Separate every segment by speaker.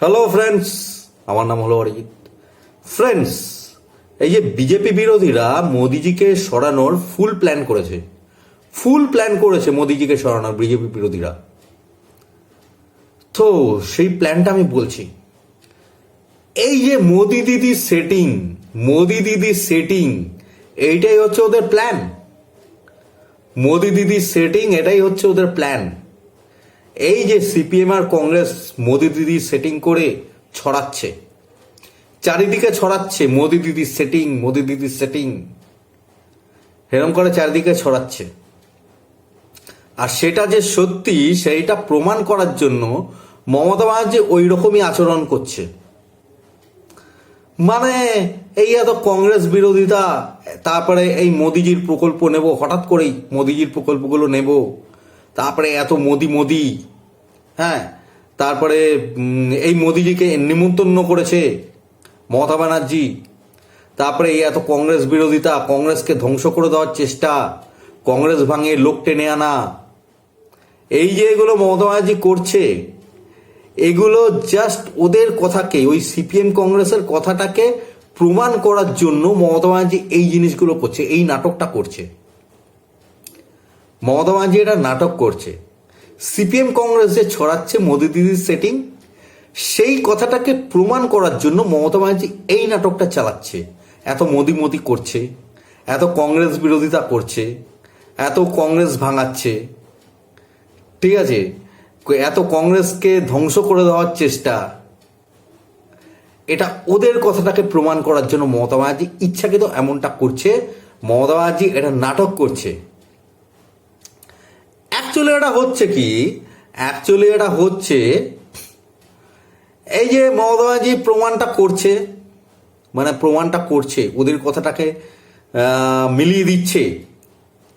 Speaker 1: Hello friends, আমার নাম হলো অরিজিৎ। ফ্রেন্ডস, এই যে বিজেপি বিরোধীরা মোদিজিকে সরানোর ফুল প্ল্যান করেছে মোদিজিকে সরানোর বিজেপি বিরোধীরা। তো সেই প্ল্যানটা আমি বলছি। এই যে মোদি দিদির সেটিং এইটাই হচ্ছে ওদের প্ল্যান। মোদি দিদির সেটিং এটাই হচ্ছে ওদের প্ল্যান। এই যে সিপিএম আর কংগ্রেস মোদি দিদির সেটিং করে ছড়াচ্ছে, চারিদিকে ছড়াচ্ছে মোদি দিদির সেটিং এরকম করে চারিদিকে ছড়াচ্ছে। আর সেটা যে সত্যি সেইটা প্রমাণ করার জন্য মমতা ব্যানার্জি ওই রকমই আচরণ করছে। মানে এই এত কংগ্রেস বিরোধিতা, তারপরে এই মোদিজির প্রকল্প নেব, হঠাৎ করেই মোদিজির প্রকল্পগুলো নেব, তারপরে এত মোদি হ্যাঁ, তারপরে এই মোদিজিকে নিমন্ত্রণ করেছে মমতা ব্যানার্জি, তারপরে এই এত কংগ্রেস বিরোধিতা, কংগ্রেসকে ধ্বংস করে দেওয়ার চেষ্টা, কংগ্রেস ভাঙে লোক টেনে আনা, এই যে এগুলো মমতা ব্যানার্জি করছে, এগুলো জাস্ট ওদের কথাকে, ওই সিপিএম কংগ্রেসের কথাটাকে প্রমাণ করার জন্য মমতা ব্যানার্জি এই জিনিসগুলো করছে, এই নাটকটা করছে। মমতা ব্যানার্জি এটা নাটক করছে। সিপিএম কংগ্রেস যে ছড়াচ্ছে মোদি দিদির সেটিং, সেই কথাটাকে প্রমাণ করার জন্য মমতা ব্যানার্জি এই নাটকটা চালাচ্ছে। এত মোদি করছে, এত কংগ্রেস বিরোধিতা করছে, এত কংগ্রেস ভাঙাচ্ছে, ঠিক আছে, এত কংগ্রেসকে ধ্বংস করে দেওয়ার চেষ্টা, এটা ওদের কথাটাকে প্রমাণ করার জন্য মমতা ব্যানার্জি ইচ্ছাকৃত এমনটা করছে। মমতা ব্যানার্জি এটা নাটক করছে। অ্যাকচুয়ালি এটা হচ্ছে এই যে মমতা ব্যানার্জি প্রমাণটা করছে, ওদের কথাটাকে মিলিয়ে দিচ্ছে,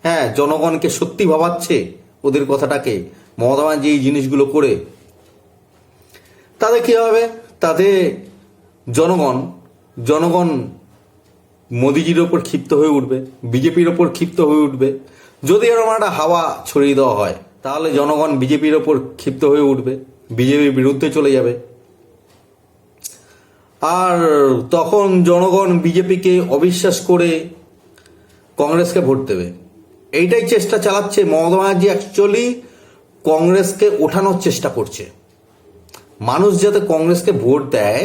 Speaker 1: হ্যাঁ, জনগণকে সত্যি ভাবাচ্ছে ওদের কথাটাকে। মমতা ব্যানার্জি এই জিনিসগুলো করে তাতে কী হবে, তাতে জনগণ মোদিজির ওপর ক্ষিপ্ত হয়ে উঠবে, বিজেপির ওপর ক্ষিপ্ত হয়ে উঠবে। যদি এরকম একটা হাওয়া ছড়িয়ে দেওয়া হয়, তাহলে জনগণ বিজেপির ওপর ক্ষিপ্ত হয়ে উঠবে, বিজেপির বিরুদ্ধে চলে যাবে। আর তখন জনগণ বিজেপিকে অবিশ্বাস করে কংগ্রেসকে ভোট দেবে। এইটাই চেষ্টা চালাচ্ছে মমতা ব্যানার্জি। অ্যাকচুয়ালি কংগ্রেসকে ওঠানোর চেষ্টা করছে, মানুষ যাতে কংগ্রেসকে ভোট দেয়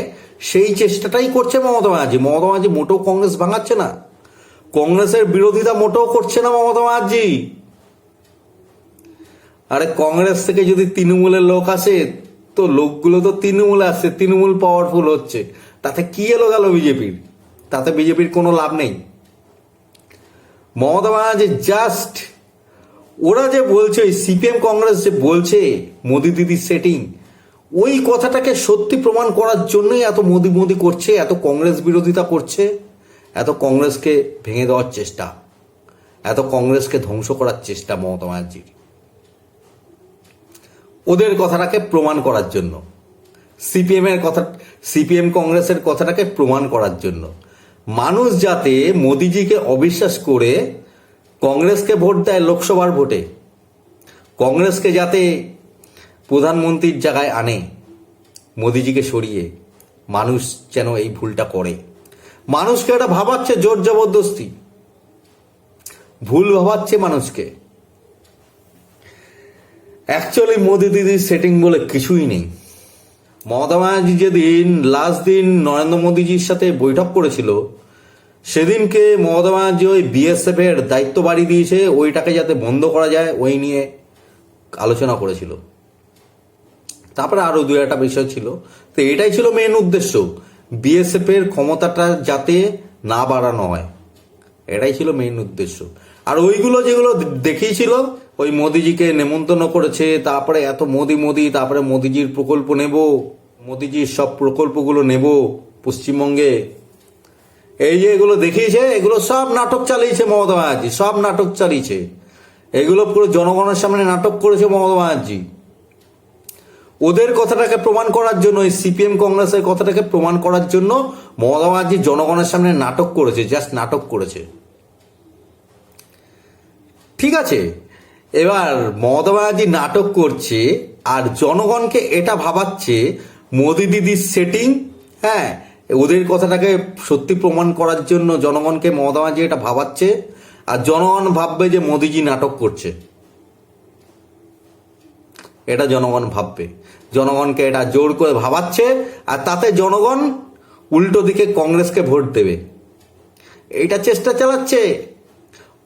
Speaker 1: সেই চেষ্টাটাই করছে মমতা ব্যানার্জি। মমতা ব্যানার্জি মোটেও কংগ্রেস ভাঙাচ্ছে না, কংগ্রেসের বিরোধিতা মোটেও করছে না মমতা ব্যানার্জি। আরে কংগ্রেস থেকে যদি তৃণমূলের লোক আসে, তো লোকগুলো তো তৃণমূলে আসছে, তৃণমূল পাওয়ারফুল হচ্ছে, তাতে কি এলো গেল বিজেপির? তাতে বিজেপির কোনো লাভ নেই। মমতা ব্যানার্জি জাস্ট ওরা যে বলছে, ওই সিপিএম কংগ্রেস যে বলছে মোদি দিদির সেটিং, ওই কথাটাকে সত্যি প্রমাণ করার জন্যই এত মোদি করছে, এত কংগ্রেস বিরোধিতা করছে, এত কংগ্রেসকে ভেঙে দেওয়ার চেষ্টা, এত কংগ্রেসকে ধ্বংস করার চেষ্টা মমতা ব্যানার্জির, ওদের কথাটাকে প্রমাণ করার জন্য, সিপিএম কংগ্রেসের কথাটাকে প্রমাণ করার জন্য। মানুষ যাতে মোদিজিকে অবিশ্বাস করে কংগ্রেসকে ভোট দেয় লোকসভার ভোটে, কংগ্রেসকে যাতে প্রধানমন্ত্রীর জায়গায় আনে মোদিজিকে সরিয়ে, মানুষ যেন এই ভুলটা করে। মানুষকে এটা ভাবাচ্ছে, জোর জবরদস্তি ভুল ভাবাচ্ছে মানুষকে। অ্যাকচুয়ালি মোদি দিদির সেটিং বলে কিছুই নেই। মমতা ব্যানার্জি যেদিন লাস্ট দিন নরেন্দ্র মোদীজির সাথে বৈঠক করেছিল, সেদিনকে মমতা ব্যানার্জি ওই বিএসএফ এর দায়িত্ব বাড়িয়ে দিয়েছে, ওইটাকে যাতে বন্ধ করা যায় ওই নিয়ে আলোচনা করেছিল। তারপরে আরো দু একটা বিষয় ছিল, তো এটাই ছিল মেন উদ্দেশ্য, বিএসএফ এর ক্ষমতাটা যাতে না বাড়ানো হয়, এটাই ছিল মেইন উদ্দেশ্য। আর ওইগুলো যেগুলো দেখিয়েছিল, ওই মোদিজিকে নেমন্তন্ন করেছে, তারপরে এত মোদি, তারপরে মোদিজির প্রকল্প নেব, মোদিজির সব প্রকল্পগুলো নেব পশ্চিমবঙ্গে, এই যে এগুলো দেখিয়েছে, এগুলো সব নাটক চালিয়েছে মমতা ব্যানার্জি, সব নাটক চালিয়েছে। এগুলো পুরো জনগণের সামনে নাটক করেছে মমতা ব্যানার্জি। ওদের কথাটাকে প্রমাণ করার জন্য, এই সিপিএম কংগ্রেসের কথাটাকে প্রমাণ করার জন্য মমতা ব্যানার্জি জনগণের সামনে নাটক করেছে, জাস্ট নাটক করেছে। ঠিক আছে, এবার মমতা ব্যানার্জি নাটক করছে আর জনগণকে এটা ভাবাচ্ছে মোদি দিদির সেটিং, হ্যাঁ, ওদের কথাটাকে সত্যি প্রমাণ করার জন্য জনগণকে মমতা ব্যানার্জি এটা ভাবাচ্ছে, আর জনগণ ভাববে যে মোদিজি নাটক করছে। এটা জনগণ ভাববে, জনগণকে এটা জোর করে ভাবাচ্ছে, আর তাতে জনগণ উল্টো দিকে কংগ্রেসকে ভোট দেবে। এইটা চেষ্টা চালাচ্ছে,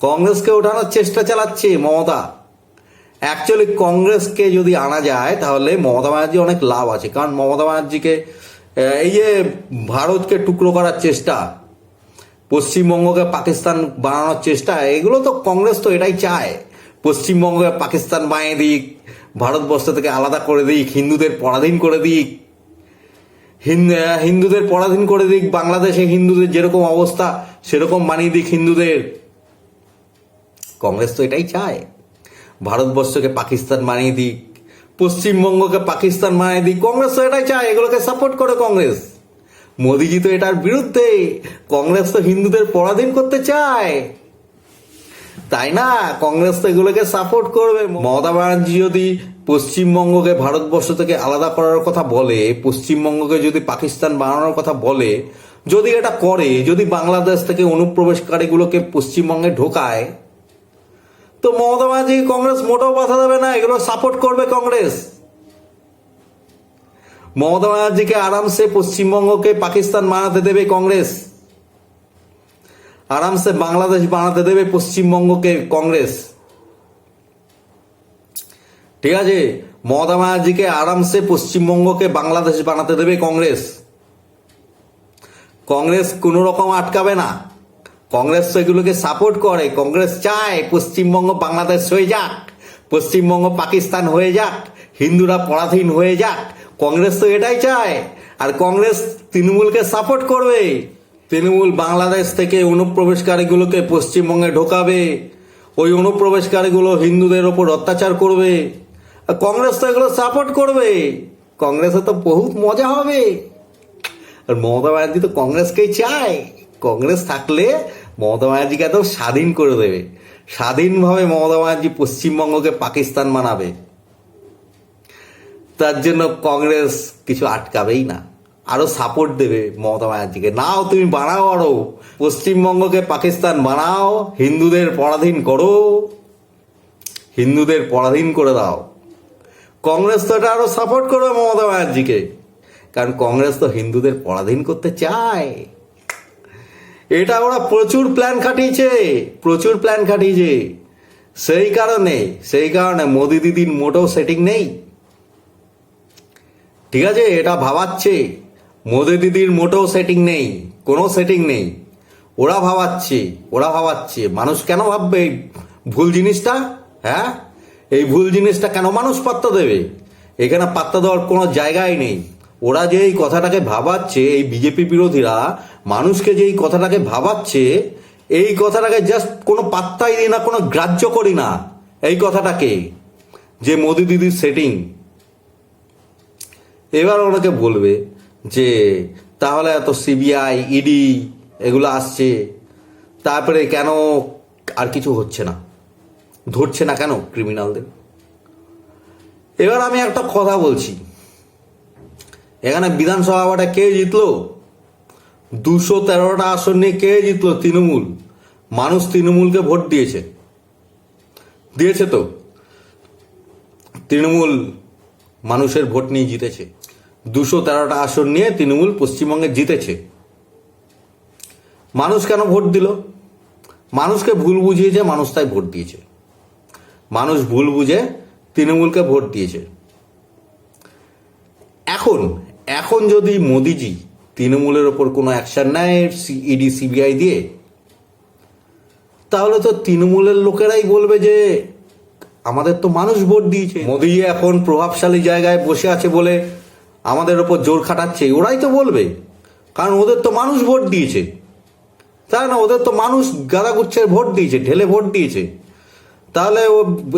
Speaker 1: কংগ্রেসকে ওঠানোর চেষ্টা চালাচ্ছে মমতা। অ্যাকচুয়ালি কংগ্রেসকে যদি আনা যায় তাহলে মমতা ব্যানার্জি অনেক লাভ আছে, কারণ মমতা ব্যানার্জিকে এই যে ভারতকে টুকরো করার চেষ্টা, পশ্চিমবঙ্গকে পাকিস্তান বানানোর চেষ্টা, এগুলো তো কংগ্রেস তো এটাই চায়। পশ্চিমবঙ্গকে পাকিস্তান বানিয়ে দিক, ভারতবর্ষ থেকে আলাদা করে দিক, হিন্দুদের পরাধীন করে দিক, হিন্দুদের পরাধীন করে দিক, বাংলাদেশে হিন্দুদের যেরকম অবস্থা সেরকম বানিয়ে দিক হিন্দুদের। কংগ্রেস তো এটাই চায়, ভারতবর্ষকে পাকিস্তান বানিয়ে দিক, পশ্চিমবঙ্গকে পাকিস্তান বানিয়ে দিক। কংগ্রেস তো এটাই চায়, এগুলোকে সাপোর্ট করে কংগ্রেস। মোদিজি তো এটার বিরুদ্ধে, কংগ্রেস তো হিন্দুদের পরাধীন করতে চায়, তাই না? কংগ্রেস তো এগুলোকে সাপোর্ট করবে। মমতা ব্যানার্জি যদি পশ্চিমবঙ্গকে ভারতবর্ষ থেকে আলাদা করার কথা বলে, পশ্চিমবঙ্গকে যদি পাকিস্তান বানানোর কথা বলে, যদি এটা করে, যদি বাংলাদেশ থেকে অনুপ্রবেশকারীগুলোকে পশ্চিমবঙ্গে ঢোকায়, তো মমতা ব্যানার্জি কংগ্রেস মোটেও বাধা দেবে না, এগুলো সাপোর্ট করবে কংগ্রেস। মমতা ব্যানার্জিকে আরামসে পশ্চিমবঙ্গকে পাকিস্তান বানাতে দেবে কংগ্রেস, আরামসে বাংলাদেশ বানাতে দেবে পশ্চিমবঙ্গকে কংগ্রেস। ঠিক আছে, মমতা ব্যানার্জিকে আরামসে পশ্চিমবঙ্গকে বাংলাদেশ বানাতে দেবে কংগ্রেস। কংগ্রেস কোনো রকম আটকাবে না, কংগ্রেস তো এগুলোকে সাপোর্ট করে। কংগ্রেস চায় পশ্চিমবঙ্গ বাংলাদেশ হয়ে যাক, পশ্চিমবঙ্গ পাকিস্তান হয়ে যাক, হিন্দুরা পরাধীন হয়ে যাক। কংগ্রেস তো এটাই চায়, আর কংগ্রেস তৃণমূলকে সাপোর্ট করবে। তৃণমূল বাংলাদেশ থেকে অনুপ্রবেশকারীগুলোকে পশ্চিমবঙ্গে ঢোকাবে, ওই অনুপ্রবেশকারীগুলো হিন্দুদের ওপর অত্যাচার করবে, আর কংগ্রেস তো এগুলো সাপোর্ট করবে। কংগ্রেসে তো বহুত মজা হবে। আর মমতা ব্যানার্জি তো কংগ্রেসকেই চায়, কংগ্রেস থাকলে মমতা ব্যানার্জিকে একদম স্বাধীন করে দেবে, স্বাধীনভাবে মমতা ব্যানার্জি পশ্চিমবঙ্গকে পাকিস্তান বানাবে। তার জন্য কংগ্রেস কিছু আটকাবেই না, আরো সাপোর্ট দেবে মমতা ব্যানার্জিকে। নাও তুমি বানাও, আরো পশ্চিমবঙ্গকে পাকিস্তান বানাও, হিন্দুদের পরাধীন করো, হিন্দুদের পরাধীন করে দাও। কংগ্রেস তো এটা আরো সাপোর্ট করবে মমতা ব্যানার্জিকে, কারণ কংগ্রেস তো হিন্দুদের পরাধীন করতে চায়। এটা ওরা প্রচুর প্ল্যান খাটিয়েছে, প্রচুর প্ল্যান খাটিয়েছে। সেই কারণে মোদি দিদির মোটেও সেটিং নেই। ঠিক আছে, এটা ভাবাচ্ছে মোদি দিদির মোটেও সেটিং নেই, কোনো সেটিং নেই। ওরা ভাবাচ্ছে মানুষ কেন ভাববে এই ভুল জিনিসটা? হ্যাঁ, এই ভুল জিনিসটা কেন মানুষ পাত্তা দেবে? এখানে পাত্তা দেওয়ার কোনো জায়গাই নেই। ওরা যে এই কথাটাকে ভাবাচ্ছে, এই বিজেপি বিরোধীরা মানুষকে যে এই কথাটাকে ভাবাচ্ছে, এই কথাটাকে জাস্ট কোনো পাত্তাই দিই না, কোনো গ্রাহ্য করি না এই কথাটাকে, যে মোদি দিদির সেটিং। এবার ওনাকে বলবে যে তাহলে এত সিবিআই ইডি এগুলো আসছে, তারপরে কেন আর কিছু হচ্ছে না, ধরছে না কেন ক্রিমিনালদের? এবার আমি একটা কথা বলছি, এখানে বিধানসভা ভোটে কে জিতলো? 213টা আসন নিয়ে কে জিতলো? তৃণমূল। মানুষ তৃণমূলকে ভোট দিয়েছে তো, তৃণমূল মানুষের ভোট নিয়ে জিতেছে। 213টা আসন নিয়ে তৃণমূল পশ্চিমবঙ্গে জিতেছে। মানুষ কেন ভোট দিল? মানুষকে ভুল বুঝিয়েছে, মানুষ তাই ভোট দিয়েছে। মানুষ ভুল বুঝে তৃণমূলকে ভোট দিয়েছে। এখন যদি মোদিজি তৃণমূলের ওপর কোনো অ্যাকশন নেয় ইডি সিবিআই দিয়ে, তাহলে তো তৃণমূলের লোকেরাই বলবে যে আমাদের তো মানুষ ভোট দিয়েছে, মোদিজি এখন প্রভাবশালী জায়গায় বসে আছে বলে আমাদের ওপর জোর খাটাচ্ছে, ওরাই তো বলবে, কারণ ওদের তো মানুষ ভোট দিয়েছে, তাই না? ওদের তো মানুষ গাদাগুচ্ছের ভোট দিয়েছে, ঢেলে ভোট দিয়েছে।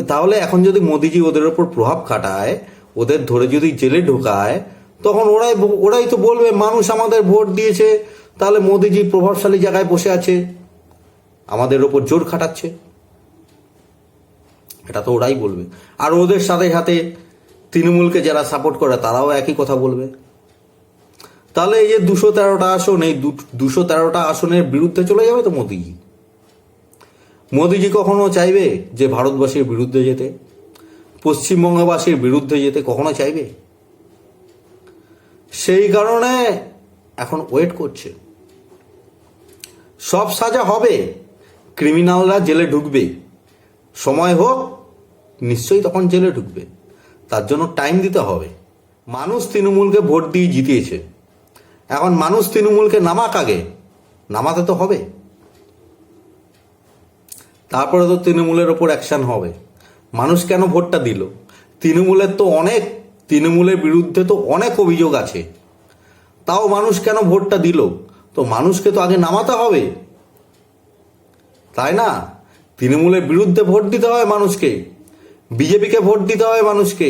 Speaker 1: তাহলে এখন যদি মোদিজি ওদের ওপর প্রভাব খাটায়, ওদের ধরে যদি জেলে ঢোকায়, তখন ওরাই তো বলবে মানুষ আমাদের ভোট দিয়েছে, তাহলে মোদিজি প্রভাবশালী জায়গায় বসে আছে, আমাদের ওপর জোর খাটাচ্ছে, এটা তো ওরাই বলবে। আর ওদের সাথে সাথে তৃণমূলকে যারা সাপোর্ট করে তারাও একই কথা বলবে, তাহলে এই যে 213টা আসন, এই 213টা আসনের বিরুদ্ধে চলে যাবে তো মোদিজি। মোদিজি কখনো চাইবে যে ভারতবাসীর বিরুদ্ধে যেতে, পশ্চিমবঙ্গবাসীর বিরুদ্ধে যেতে কখনো চাইবে? সেই কারণে এখন ওয়েট করছে। সব সাজা হবে, ক্রিমিনালরা জেলে ঢুকবে, সময় হোক নিশ্চয়ই তখন জেলে ঢুকবে। তার জন্য টাইম দিতে হবে। মানুষ তৃণমূলকে ভোট দিয়ে জিতিয়েছে, এখন মানুষ তৃণমূলকে নামাক, আগে নামাতে তো হবে, তারপরে তো তৃণমূলের ওপর অ্যাকশন হবে। মানুষ কেন ভোটটা দিল? তৃণমূলের বিরুদ্ধে তো অনেক অভিযোগ আছে, তাও মানুষ কেন ভোটটা দিল? তো মানুষকে তো আগে নামাতে হবে, তাই না? তৃণমূলের বিরুদ্ধে ভোট দিতে হয় মানুষকে, বিজেপিকে ভোট দিতে হয় মানুষকে,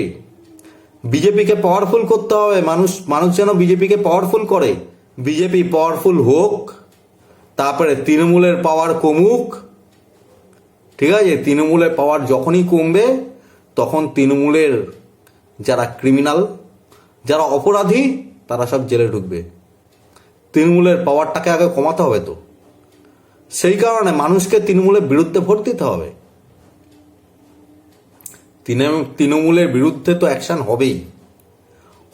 Speaker 1: বিজেপিকে পাওয়ারফুল করতে হবে। মানুষ যেন বিজেপিকে পাওয়ারফুল করে, বিজেপি পাওয়ারফুল হোক, তারপরে তৃণমূলের পাওয়ার কমুক। ঠিক আছে, তৃণমূলের পাওয়ার যখনই কমবে তখন তৃণমূলের যারা ক্রিমিনাল, যারা অপরাধী, তারা সব জেলে ঢুকবে। তৃণমূলের পাওয়ারটাকে আগে কমাতে হবে তো, সেই কারণে মানুষকে তৃণমূলের বিরুদ্ধে ভোট দিতে হবে। তৃণমূলের বিরুদ্ধে তো অ্যাকশন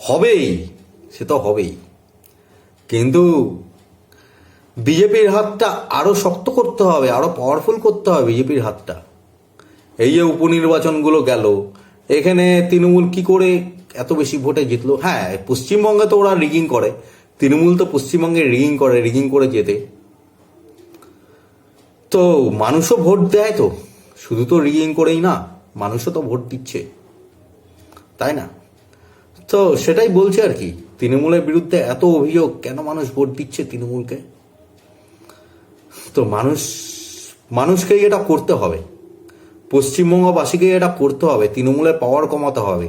Speaker 1: হবেই, সে তো হবেই, কিন্তু বিজেপির হাতটা আরো শক্ত করতে হবে, আরো পাওয়ারফুল করতে হবে বিজেপির হাতটা। এই যে উপনির্বাচনগুলো গেল, এখানে তৃণমূল কি করে এত বেশি ভোটে জিতলো? হ্যাঁ, পশ্চিমবঙ্গে তো ওরা রিগিং করে, তৃণমূল তো পশ্চিমবঙ্গে রিগিং করে যেতে। তো মানুষও ভোট দেয়, তো শুধু তো রিগিং করেই না, মানুষও তো ভোট দিচ্ছে, তাই না? তো সেটাই বলছে আর কি, তৃণমূলের বিরুদ্ধে এত অভিযোগ, কেন মানুষ ভোট দিচ্ছে তৃণমূলকে? তো মানুষকেই এটা করতে হবে, পশ্চিমবঙ্গবাসীকে এটা করতে হবে, তৃণমূলের পাওয়ার কমাতে হবে,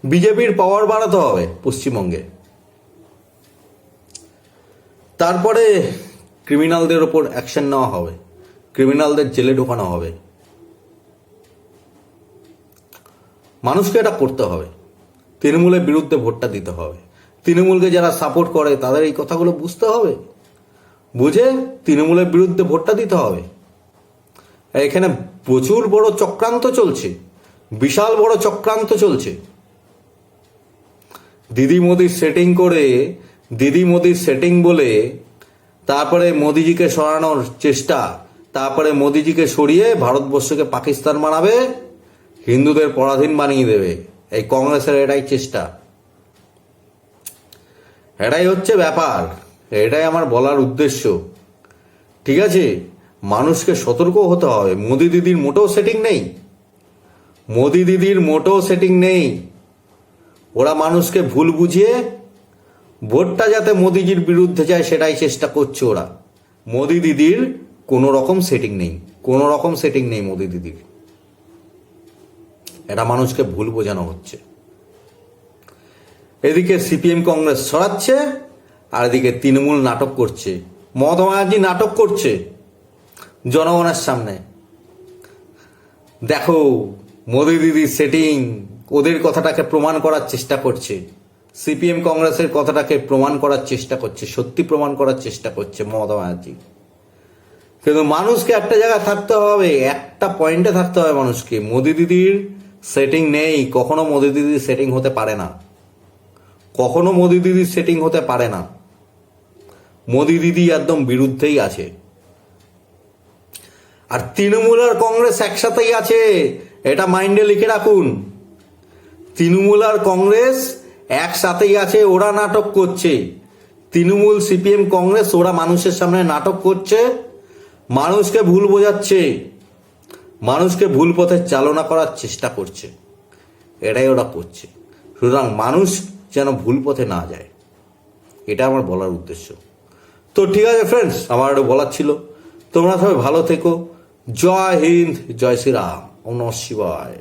Speaker 1: বিজেপির পাওয়ার বাড়াতে হবে পশ্চিমবঙ্গে। তারপরে ক্রিমিনালদের ওপর অ্যাকশন নেওয়া হবে, ক্রিমিনালদের জেলে ঢোকানো হবে। মানুষকে এটা করতে হবে, তৃণমূলের বিরুদ্ধে ভোটটা দিতে হবে। তৃণমূলকে যারা সাপোর্ট করে তাদের এই কথাগুলো বুঝতে হবে, বুঝে তৃণমূলের বিরুদ্ধে ভোটটা দিতে হবে। এখানে প্রচুর বড় চক্রান্ত চলছে, বিশাল বড় চক্রান্ত চলছে। দিদি মোদির সেটিং বলে তারপরে মোদিজিকে সরানোর চেষ্টা, তারপরে মোদিজিকে সরিয়ে ভারতবর্ষকে পাকিস্তান বানাবে, হিন্দুদের পরাধীন বানিয়ে দেবে। এই কংগ্রেসের এটাই চেষ্টা, এটাই হচ্ছে ব্যাপার, এটাই আমার বলার উদ্দেশ্য। ঠিক আছে, মানুষকে সতর্ক হতে হবে। মোদি দিদির মোটেও সেটিং নেই। ওরা মানুষকে ভুল বুঝিয়ে ভোটটা যাতে মোদিজির বিরুদ্ধে যায় সেটাই চেষ্টা করছে ওরা। মোদি দিদির কোনো রকম সেটিং নেই মোদি দিদির। এটা মানুষকে ভুল বোঝানো হচ্ছে। এদিকে সিপিএম কংগ্রেস ছড়াচ্ছে, আর এদিকে তৃণমূল নাটক করছে, মমতা ব্যানার্জি নাটক করছে জনগণের সামনে। দেখো, মোদি দিদির সেটিং, ওদের কথাটাকে প্রমাণ করার চেষ্টা করছে, সিপিএম কংগ্রেসের কথাটাকে প্রমাণ করার চেষ্টা করছে, সত্যি প্রমাণ করার চেষ্টা করছে মমতা ব্যানার্জি। কিন্তু মানুষকে একটা জায়গায় থাকতে হবে, একটা পয়েন্টে থাকতে হবে মানুষকে। মোদি দিদির সেটিং নেই, কখনো মোদি দিদির সেটিং হতে পারে না, মোদি দিদি একদম বিরুদ্ধেই আছে। আর তৃণমূল আর কংগ্রেস একসাথেই আছে, এটা মাইন্ডে লিখে রাখুন। তৃণমূল আর কংগ্রেস একসাথেই আছে, ওরা নাটক করছে। তৃণমূল, সিপিএম, কংগ্রেস ওরা মানুষের সামনে নাটক করছে, মানুষকে ভুল বোঝাচ্ছে, মানুষকে ভুল পথে চালনা করার চেষ্টা করছে, এটাই ওরা করছে। সুতরাং মানুষ যেন ভুল পথে না যায়, এটা আমার বলার উদ্দেশ্য। তো ঠিক আছে ফ্রেন্ডস, আমার এটা বলার ছিল। তোমরা সবাই ভালো থেকো। জয় হিন্দ, জয় শ্রীরাম, ওম নমঃ শিবায়।